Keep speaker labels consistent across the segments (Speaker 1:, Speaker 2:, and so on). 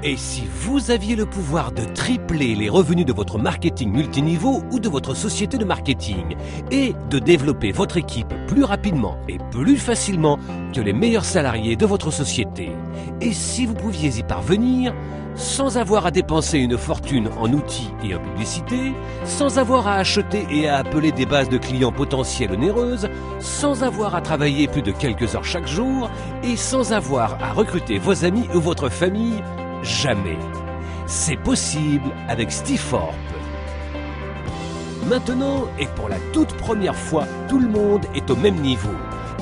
Speaker 1: Et si vous aviez le pouvoir de tripler les revenus de votre marketing multiniveau ou de votre société de marketing et de développer votre équipe plus rapidement et plus facilement que les meilleurs salariés de votre société, et si vous pouviez y parvenir sans avoir à dépenser une fortune en outils et en publicité, sans avoir à acheter et à appeler des bases de clients potentiels onéreuses, sans avoir à travailler plus de quelques heures chaque jour et sans avoir à recruter vos amis ou votre famille, jamais. C'est possible avec Stiforp. Maintenant, et pour la toute première fois, tout le monde est au même niveau.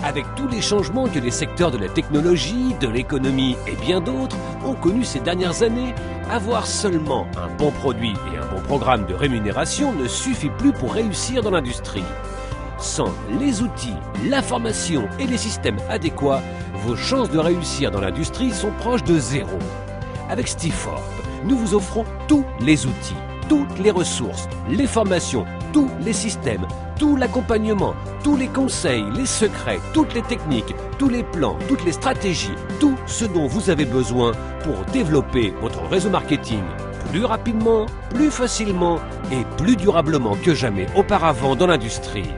Speaker 1: Avec tous les changements que les secteurs de la technologie, de l'économie et bien d'autres ont connus ces dernières années, avoir seulement un bon produit et un bon programme de rémunération ne suffit plus pour réussir dans l'industrie. Sans les outils, la formation et les systèmes adéquats, vos chances de réussir dans l'industrie sont proches de zéro. Avec Stiforp, nous vous offrons tous les outils, toutes les ressources, les formations, tous les systèmes, tout l'accompagnement, tous les conseils, les secrets, toutes les techniques, tous les plans, toutes les stratégies, tout ce dont vous avez besoin pour développer votre réseau marketing plus rapidement, plus facilement et plus durablement que jamais auparavant dans l'industrie.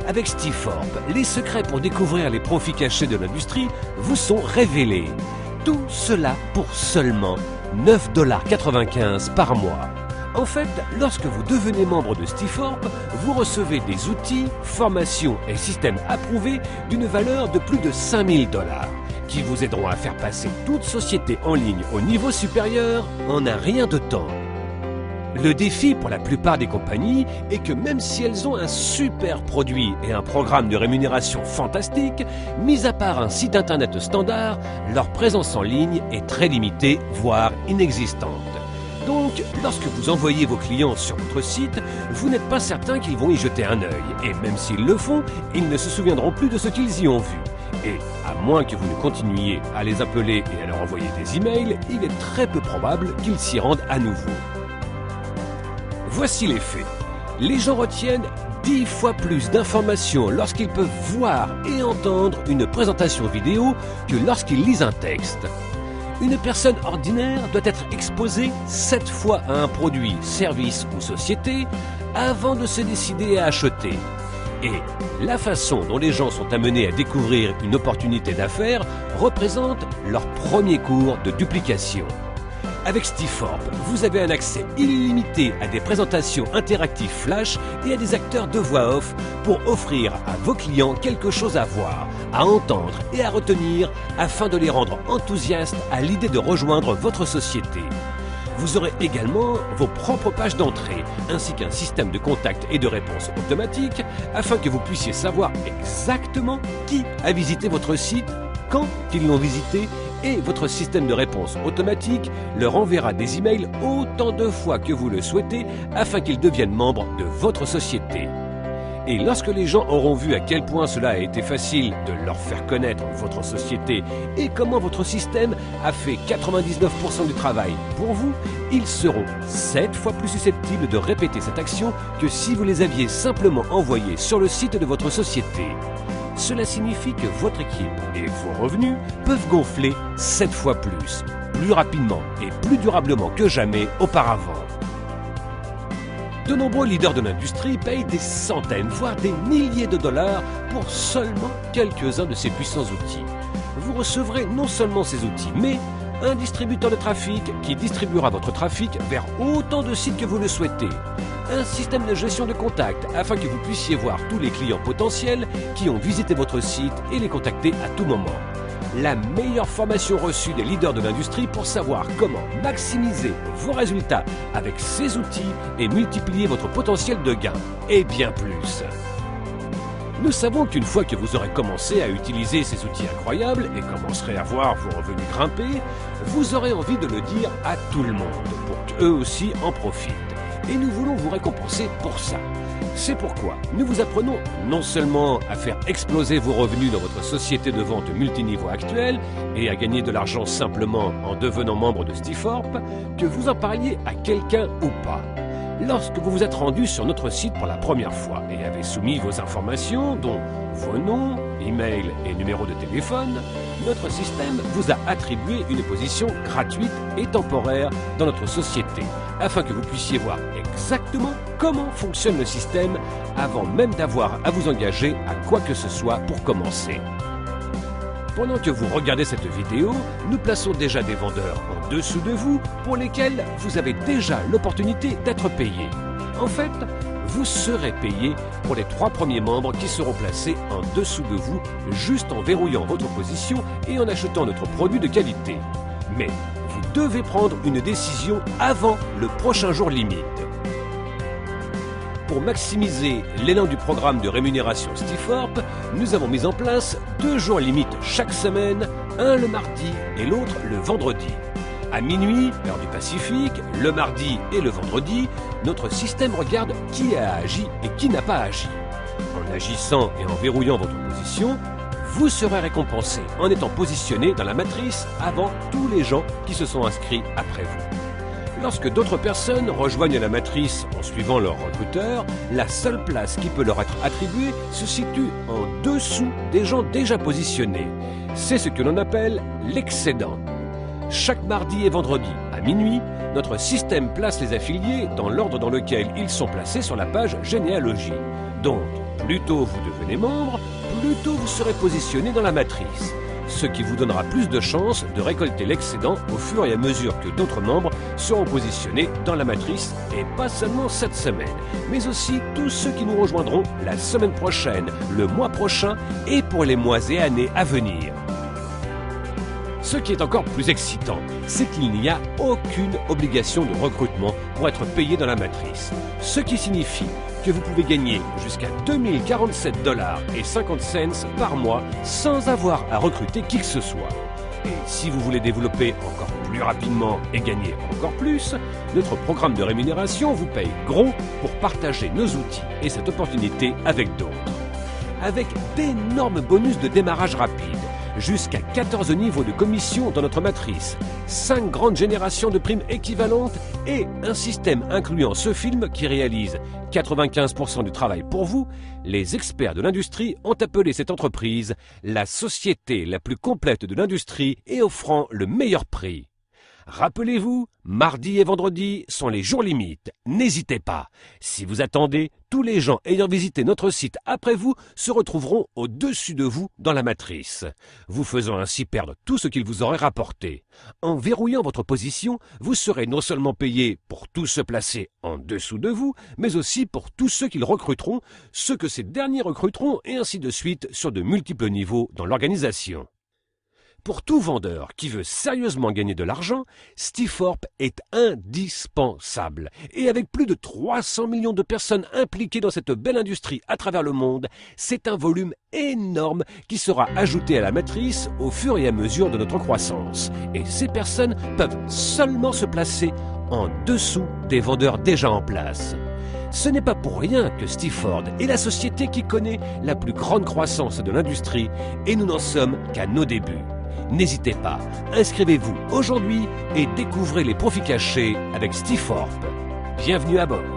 Speaker 1: Avec Stiforp, les secrets pour découvrir les profits cachés de l'industrie vous sont révélés. Tout cela pour seulement 9,95 $ par mois. En fait, lorsque vous devenez membre de Stiforp, vous recevez des outils, formations et systèmes approuvés d'une valeur de plus de 5 000 $ qui vous aideront à faire passer toute société en ligne au niveau supérieur en un rien de temps. Le défi pour la plupart des compagnies est que même si elles ont un super produit et un programme de rémunération fantastique, mis à part un site internet standard, leur présence en ligne est très limitée, voire inexistante. Donc, lorsque vous envoyez vos clients sur votre site, vous n'êtes pas certain qu'ils vont y jeter un œil. Et même s'ils le font, ils ne se souviendront plus de ce qu'ils y ont vu. Et à moins que vous ne continuiez à les appeler et à leur envoyer des emails, il est très peu probable qu'ils s'y rendent à nouveau. Voici les faits. Les gens retiennent 10 fois plus d'informations lorsqu'ils peuvent voir et entendre une présentation vidéo que lorsqu'ils lisent un texte. Une personne ordinaire doit être exposée 7 fois à un produit, service ou société avant de se décider à acheter. Et la façon dont les gens sont amenés à découvrir une opportunité d'affaires représente leur premier cours de duplication. Avec Stiforp, vous avez un accès illimité à des présentations interactives flash et à des acteurs de voix off pour offrir à vos clients quelque chose à voir, à entendre et à retenir afin de les rendre enthousiastes à l'idée de rejoindre votre société. Vous aurez également vos propres pages d'entrée ainsi qu'un système de contact et de réponse automatique afin que vous puissiez savoir exactement qui a visité votre site, quand ils l'ont visité, et votre système de réponse automatique leur enverra des emails autant de fois que vous le souhaitez afin qu'ils deviennent membres de votre société. Et lorsque les gens auront vu à quel point cela a été facile de leur faire connaître votre société et comment votre système a fait 99% du travail pour vous, ils seront 7 fois plus susceptibles de répéter cette action que si vous les aviez simplement envoyés sur le site de votre société. Cela signifie que votre équipe et vos revenus peuvent gonfler 7 fois plus rapidement et plus durablement que jamais auparavant. De nombreux leaders de l'industrie payent des centaines, voire des milliers de dollars pour seulement quelques-uns de ces puissants outils. Vous recevrez non seulement ces outils, mais un distributeur de trafic qui distribuera votre trafic vers autant de sites que vous le souhaitez. Un système de gestion de contacts afin que vous puissiez voir tous les clients potentiels qui ont visité votre site et les contacter à tout moment. La meilleure formation reçue des leaders de l'industrie pour savoir comment maximiser vos résultats avec ces outils et multiplier votre potentiel de gain, et bien plus. Nous savons qu'une fois que vous aurez commencé à utiliser ces outils incroyables et commencerez à voir vos revenus grimper, vous aurez envie de le dire à tout le monde pour qu'eux aussi en profitent. Et nous voulons vous récompenser pour ça. C'est pourquoi nous vous apprenons non seulement à faire exploser vos revenus dans votre société de vente multiniveau actuelle et à gagner de l'argent simplement en devenant membre de Stiforp, que vous en parliez à quelqu'un ou pas. Lorsque vous vous êtes rendu sur notre site pour la première fois et avez soumis vos informations, dont vos noms, email et numéro de téléphone, notre système vous a attribué une position gratuite et temporaire dans notre société, afin que vous puissiez voir exactement comment fonctionne le système avant même d'avoir à vous engager à quoi que ce soit pour commencer. Pendant que vous regardez cette vidéo, nous plaçons déjà des vendeurs en dessous de vous pour lesquels vous avez déjà l'opportunité d'être payé. En fait, vous serez payé pour les 3 premiers membres qui seront placés en dessous de vous juste en verrouillant votre position et en achetant notre produit de qualité. Mais vous devez prendre une décision avant le prochain jour limite. Pour maximiser l'élan du programme de rémunération Stiforp, nous avons mis en place 2 jours limites chaque semaine, un le mardi et l'autre le vendredi. À minuit, heure du Pacifique, le mardi et le vendredi, notre système regarde qui a agi et qui n'a pas agi. En agissant et en verrouillant votre position, vous serez récompensé en étant positionné dans la matrice avant tous les gens qui se sont inscrits après vous. Lorsque d'autres personnes rejoignent la matrice en suivant leur recruteur, la seule place qui peut leur être attribuée se situe en dessous des gens déjà positionnés. C'est ce que l'on appelle l'excédent. Chaque mardi et vendredi à minuit, notre système place les affiliés dans l'ordre dans lequel ils sont placés sur la page généalogie. Donc, plus tôt vous devenez membre, plus tôt vous serez positionné dans la matrice, ce qui vous donnera plus de chances de récolter l'excédent au fur et à mesure que d'autres membres seront positionnés dans la matrice, et pas seulement cette semaine, mais aussi tous ceux qui nous rejoindront la semaine prochaine, le mois prochain et pour les mois et années à venir. Ce qui est encore plus excitant, c'est qu'il n'y a aucune obligation de recrutement pour être payé dans la matrice, ce qui signifie que vous pouvez gagner jusqu'à 2047,50 $ par mois sans avoir à recruter qui que ce soit. Et si vous voulez développer encore plus rapidement et gagner encore plus, notre programme de rémunération vous paye gros pour partager nos outils et cette opportunité avec d'autres. Avec d'énormes bonus de démarrage rapide, jusqu'à 14 niveaux de commission dans notre matrice, 5 grandes générations de primes équivalentes et un système incluant ce film qui réalise 95% du travail pour vous, les experts de l'industrie ont appelé cette entreprise la société la plus complète de l'industrie et offrant le meilleur prix. Rappelez-vous, mardi et vendredi sont les jours limites. N'hésitez pas. Si vous attendez, tous les gens ayant visité notre site après vous se retrouveront au-dessus de vous dans la matrice, vous faisant ainsi perdre tout ce qu'ils vous auraient rapporté. En verrouillant votre position, vous serez non seulement payé pour tous ceux placés en dessous de vous, mais aussi pour tous ceux qu'ils recruteront, ceux que ces derniers recruteront et ainsi de suite sur de multiples niveaux dans l'organisation. Pour tout vendeur qui veut sérieusement gagner de l'argent, Stiforp est indispensable. Et avec plus de 300 millions de personnes impliquées dans cette belle industrie à travers le monde, c'est un volume énorme qui sera ajouté à la matrice au fur et à mesure de notre croissance. Et ces personnes peuvent seulement se placer en dessous des vendeurs déjà en place. Ce n'est pas pour rien que Stiforp est la société qui connaît la plus grande croissance de l'industrie et nous n'en sommes qu'à nos débuts. N'hésitez pas, inscrivez-vous aujourd'hui et découvrez les profits cachés avec Stiforp. Bienvenue à bord.